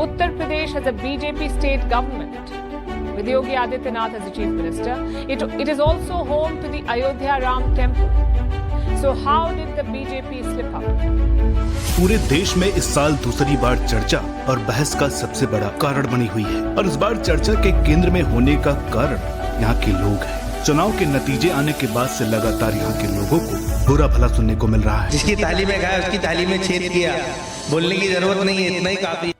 Uttar Pradesh has a BJP state government with Yogi Adityanath as the chief minister. It is also home to the Ayodhya Ram temple. So how did the BJP slip up? पूरे देश में इस साल दूसरी बार चर्चा और बहस का सबसे बड़ा कारण बनी हुई है और इस बार चर्चा के केंद्र में होने का कारण यहाँ के लोग हैं। चुनाव के नतीजे आने के बाद से लगातार यहाँ के लोगों को बुरा भला सुनने को मिल रहा है। जिसकी ताली में गया उसकी ताली में छेद किया, बोलने की जरूरत नहीं है, इतना ही काफी।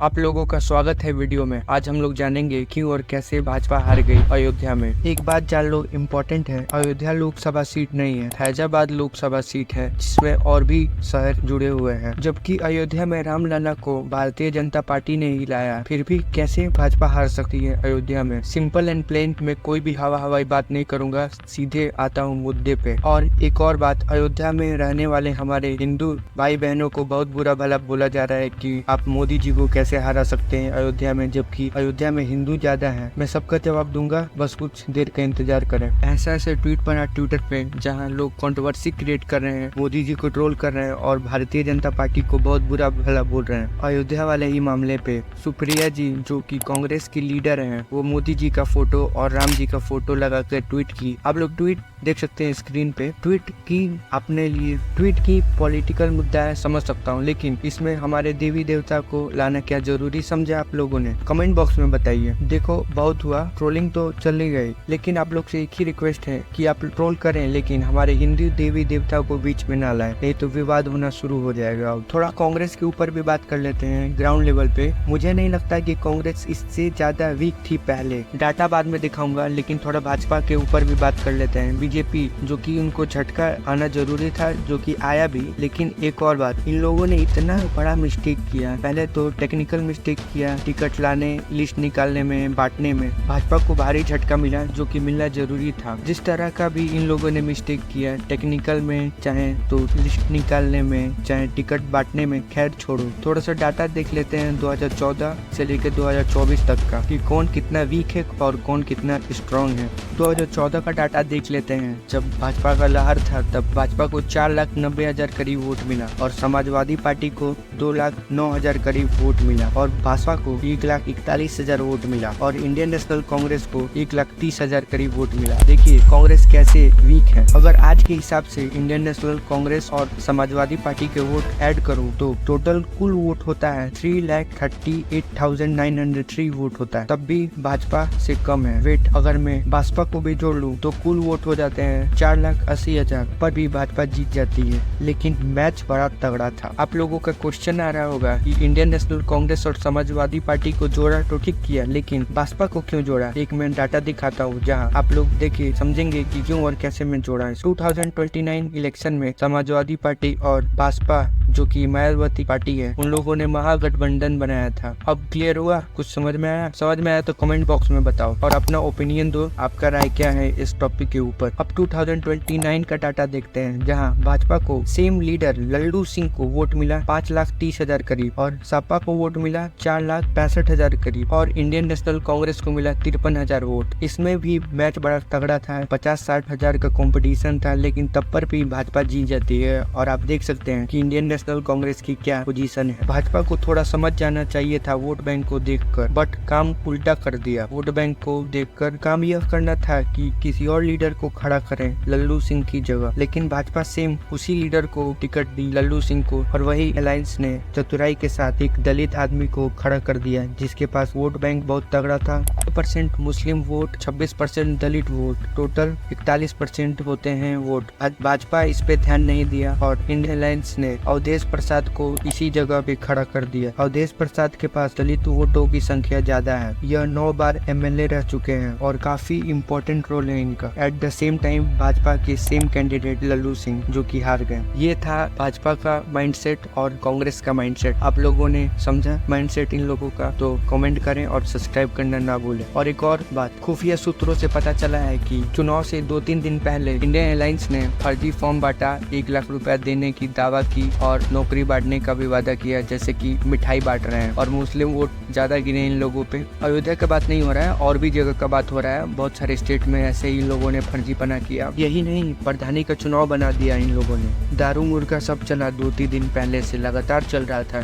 आप लोगों का स्वागत है वीडियो में। आज हम लोग जानेंगे क्यों और कैसे भाजपा हार गई अयोध्या में। एक बात जान लो, इम्पोर्टेंट है, अयोध्या लोकसभा सीट नहीं है, फैजाबाद लोकसभा सीट है जिसमें और भी शहर जुड़े हुए हैं। जबकि अयोध्या में रामलला को भारतीय जनता पार्टी ने ही लाया, फिर भी कैसे भाजपा हार सकती है अयोध्या में। सिंपल एंड प्लेन में कोई भी हवाई बात नहीं करूंगा, सीधे आता हूँ मुद्दे पे। और एक और बात, अयोध्या में रहने वाले हमारे हिंदू भाई बहनों को बहुत बुरा भला बोला जा रहा है कि आप मोदी जी को कैसे हरा सकते हैं अयोध्या में, जबकि अयोध्या में हिंदू ज्यादा हैं। मैं सबका जवाब दूंगा, बस कुछ देर का इंतजार करें। ऐसे ट्वीट बना ट्विटर पे जहां लोग कंट्रोवर्सी क्रिएट कर रहे हैं, मोदी जी को ट्रोल कर रहे हैं और भारतीय जनता पार्टी को बहुत बुरा भला बोल रहे हैं। अयोध्या वाले ही मामले पे सुप्रिया जी जो कि कांग्रेस की लीडर हैं, वो मोदी जी का फोटो और राम जी का फोटो लगा कर ट्वीट की। आप लोग ट्वीट देख सकते हैं स्क्रीन पे। ट्वीट की अपने लिए, ट्वीट की पॉलिटिकल मुद्दा है, समझ सकता हूँ, लेकिन इसमें हमारे देवी देवता को लाना क्या जरूरी समझा आप लोगों ने? कमेंट बॉक्स में बताइए। देखो, बहुत हुआ, ट्रोलिंग तो चली गई, लेकिन आप लोग से एक ही रिक्वेस्ट है कि आप ट्रोल करें लेकिन हमारे हिंदू देवी देवता को बीच में ना लाएं, नहीं तो विवाद होना शुरू हो जाएगा। थोड़ा कांग्रेस के ऊपर भी बात कर लेते हैं ग्राउंड लेवल पे। मुझे नहीं लगता कि कांग्रेस इससे ज्यादा वीक थी पहले, डाटा बाद में दिखाऊंगा, लेकिन थोड़ा भाजपा के ऊपर भी बात कर लेते हैं। बीजेपी जो कि उनको झटका आना जरूरी था, जो कि आया भी, लेकिन एक और बात, इन लोगों ने इतना बड़ा मिस्टेक किया। पहले तो टेक्निकल मिस्टेक किया, टिकट लाने, लिस्ट निकालने में, बांटने में भाजपा को भारी झटका मिला, जो कि मिलना जरूरी था। जिस तरह का भी इन लोगों ने मिस्टेक किया, टेक्निकल में चाहे तो लिस्ट निकालने में, चाहे टिकट बांटने में, खैर छोड़ो। थोड़ा सा डाटा देख लेते हैं 2014 से लेकर 2024 तक का, कि कौन कितना वीक है और कौन कितना स्ट्रॉन्ग है। 2014 का डाटा देख लेते हैं। जब भाजपा का लहर था तब भाजपा को 4,90,000 करीब वोट मिला और समाजवादी पार्टी को 2,09,000 करीब वोट मिला और भाजपा को 1,41,000 वोट मिला और इंडियन नेशनल कांग्रेस को 1,30,000 करीब वोट मिला। देखिए कांग्रेस कैसे वीक है। अगर आज के हिसाब से इंडियन नेशनल कांग्रेस और समाजवादी पार्टी के वोट ऐड करूं तो टोटल कुल वोट होता है 3,38,903 वोट होता है, तब भी भाजपा से कम है। वेट, अगर मैं भाजपा को भी जोड़ लूं तो कुल वोट हो जाते हैं 4,80,000, पर भी भाजपा जीत जाती है। लेकिन मैच बड़ा तगड़ा था। आप लोगों का क्वेश्चन आ रहा होगा कि इंडियन नेशनल कांग्रेस और समाजवादी पार्टी को जोड़ा तो ठीक किया, लेकिन भाजपा को क्यों जोड़ा? एक मैं डाटा दिखाता हूँ जहाँ आप लोग देखिए, समझेंगे कि क्यों और कैसे मैं जोड़ा है। 2029 इलेक्शन में समाजवादी पार्टी और भाजपा जो कि मायावती पार्टी है, उन लोगों ने महागठबंधन बनाया था। अब क्लियर हुआ? कुछ समझ में आया? समझ में आया तो कमेंट बॉक्स में बताओ और अपना ओपिनियन दो, आपका राय क्या है इस टॉपिक के ऊपर। अब 2029 का डाटा देखते हैं जहां भाजपा को सेम लीडर लल्लू सिंह को वोट मिला 5,30,000 करीब और सपा को वोट मिला 4,65,000 करीब और इंडियन नेशनल कांग्रेस को मिला 53,000 वोट। इसमें भी मैच बड़ा तगड़ा था, 50-60,000 का कंपटीशन था, लेकिन तब पर भी भाजपा जीत जाती है। और आप देख सकते हैं कि इंडियन नेशनल कांग्रेस की क्या पोजीशन है। भाजपा को थोड़ा समझ जाना चाहिए था वोट बैंक को देखकर, बट काम उल्टा कर दिया। वोट बैंक को देखकर काम यह करना था कि किसी और लीडर को खड़ा करें लल्लू सिंह की जगह, लेकिन भाजपा सेम उसी लीडर को टिकट दी, लल्लू सिंह को, और वही अलायंस ने चतुराई के साथ एक दलित आदमी को खड़ा कर दिया जिसके पास वोट बैंक बहुत तगड़ा था। 40% मुस्लिम वोट, 26% दलित वोट, टोटल 41% होते हैं वोट। आज भाजपा इस पे ध्यान नहीं दिया और इंडियन अलायंस ने अवधेश प्रसाद को इसी जगह पे खड़ा कर दिया। अवधेश प्रसाद के पास दलित वोटों की संख्या ज्यादा है, यह 9 बार MLA रह चुके हैं और काफी इम्पोर्टेंट रोल है इनका। At the same time Bhajpa के सेम कैंडिडेट लल्लू सिंह जो कि हार गए। ये था भाजपा का माइंडसेट और कांग्रेस का माइंडसेट। आप लोगों ने समझा माइंडसेट इन लोगों का? तो कमेंट करें और सब्सक्राइब करना ना भूलें। और एक और बात, खुफिया सूत्रों से पता चला है कि चुनाव से 2-3 दिन पहले इंडियन अलायंस ने फर्जी फॉर्म बांटा, 1 लाख रुपया देने की दावा की और नौकरी बांटने का भी वादा किया, जैसे कि मिठाई बांट रहे हैं, और मुस्लिम वोट ज्यादा गिरे इन लोगों पे। अयोध्या का बात नहीं हो रहा है, और भी जगह का बात हो रहा है। बहुत सारे स्टेट में ऐसे ही लोगों ने फर्जीपना किया। यही नहीं, प्रधानी का चुनाव बना दिया इन लोगों ने। दारू मुर्गा सब चला 2-3 दिन पहले से लगातार चल रहा था,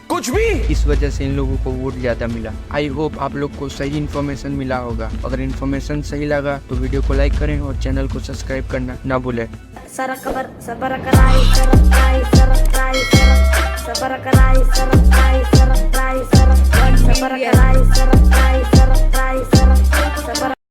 कुछ भी। इस वजह से इन लोगों को वोट ज्यादा मिला। आई होप आप लोग को सही इन्फॉर्मेशन मिला होगा। अगर इन्फॉर्मेशन सही लगा तो वीडियो को लाइक करें और चैनल को सब्सक्राइब करना ना भूलें। Sabara karai,